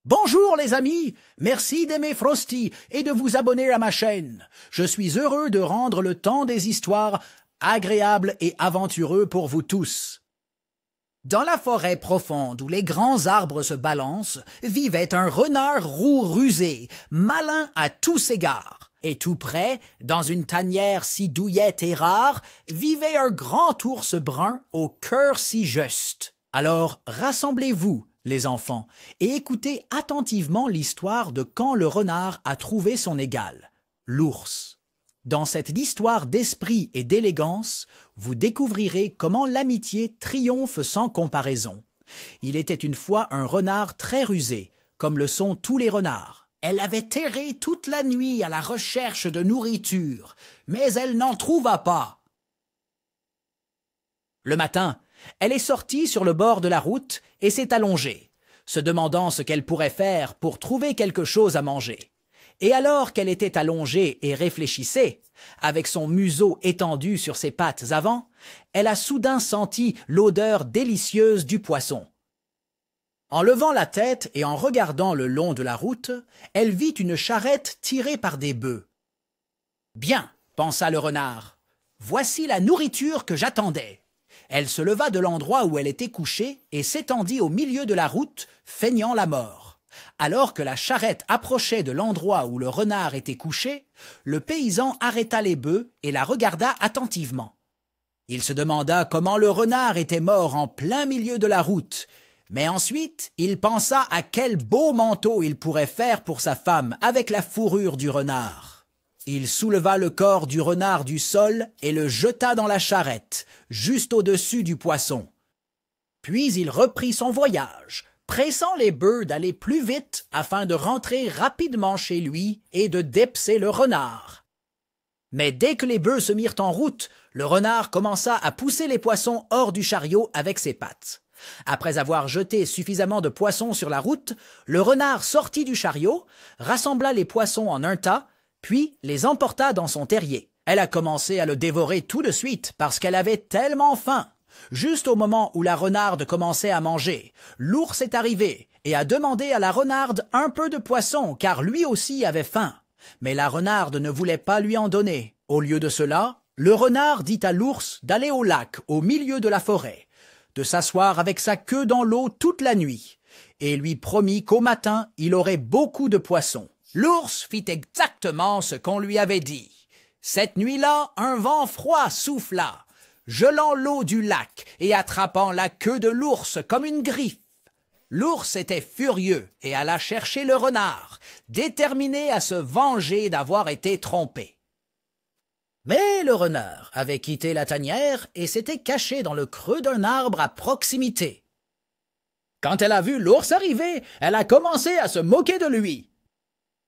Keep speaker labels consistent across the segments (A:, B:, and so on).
A: Bonjour les amis, merci d'aimer Frosty et de vous abonner à ma chaîne. Je suis heureux de rendre le temps des histoires agréable et aventureux pour vous tous. Dans la forêt profonde où les grands arbres se balancent, vivait un renard roux rusé, malin à tous égards. Et tout près, dans une tanière si douillette et rare, vivait un grand ours brun au cœur si juste. Alors rassemblez-vous, les enfants, et écoutez attentivement l'histoire de quand le renard a trouvé son égal, l'ours. Dans cette histoire d'esprit et d'élégance, vous découvrirez comment l'amitié triomphe sans comparaison. Il était une fois un renard très rusé, comme le sont tous les renards. Elle avait erré toute la nuit à la recherche de nourriture, mais elle n'en trouva pas. Le matin, elle est sortie sur le bord de la route et s'est allongée, se demandant ce qu'elle pourrait faire pour trouver quelque chose à manger. Et alors qu'elle était allongée et réfléchissait, avec son museau étendu sur ses pattes avant, elle a soudain senti l'odeur délicieuse du poisson. En levant la tête et en regardant le long de la route, elle vit une charrette tirée par des bœufs. « Bien, pensa le renard, voici la nourriture que j'attendais. » Elle se leva de l'endroit où elle était couchée et s'étendit au milieu de la route, feignant la mort. Alors que la charrette approchait de l'endroit où le renard était couché, le paysan arrêta les bœufs et la regarda attentivement. Il se demanda comment le renard était mort en plein milieu de la route, mais ensuite il pensa à quel beau manteau il pourrait faire pour sa femme avec la fourrure du renard. Il souleva le corps du renard du sol et le jeta dans la charrette, juste au-dessus du poisson. Puis il reprit son voyage, pressant les bœufs d'aller plus vite afin de rentrer rapidement chez lui et de dépecer le renard. Mais dès que les bœufs se mirent en route, le renard commença à pousser les poissons hors du chariot avec ses pattes. Après avoir jeté suffisamment de poissons sur la route, le renard sortit du chariot, rassembla les poissons en un tas, puis les emporta dans son terrier. Elle a commencé à le dévorer tout de suite parce qu'elle avait tellement faim. Juste au moment où la renarde commençait à manger, l'ours est arrivé et a demandé à la renarde un peu de poisson car lui aussi avait faim. Mais la renarde ne voulait pas lui en donner. Au lieu de cela, le renard dit à l'ours d'aller au lac au milieu de la forêt, de s'asseoir avec sa queue dans l'eau toute la nuit, et lui promit qu'au matin il aurait beaucoup de poissons. L'ours fit exactement ce qu'on lui avait dit. Cette nuit-là, un vent froid souffla, gelant l'eau du lac et attrapant la queue de l'ours comme une griffe. L'ours était furieux et alla chercher le renard, déterminé à se venger d'avoir été trompé. Mais le renard avait quitté la tanière et s'était caché dans le creux d'un arbre à proximité. Quand elle a vu l'ours arriver, elle a commencé à se moquer de lui.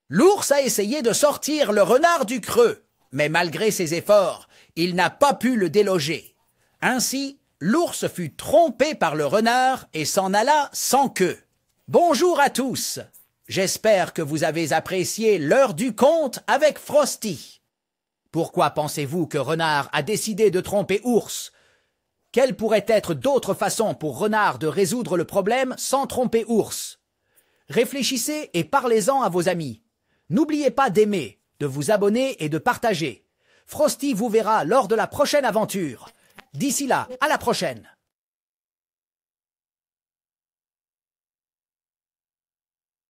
A: L'ours a essayé de sortir le renard du creux, mais malgré ses efforts, il n'a pas pu le déloger. Ainsi, l'ours fut trompé par le renard et s'en alla sans queue. Bonjour à tous, j'espère que vous avez apprécié l'heure du conte avec Frosty. Pourquoi pensez-vous que Renard a décidé de tromper Ours? Quelles pourraient être d'autres façons pour Renard de résoudre le problème sans tromper Ours? Réfléchissez et parlez-en à vos amis. N'oubliez pas d'aimer, de vous abonner et de partager. Frosty vous verra lors de la prochaine aventure. D'ici là, à la prochaine.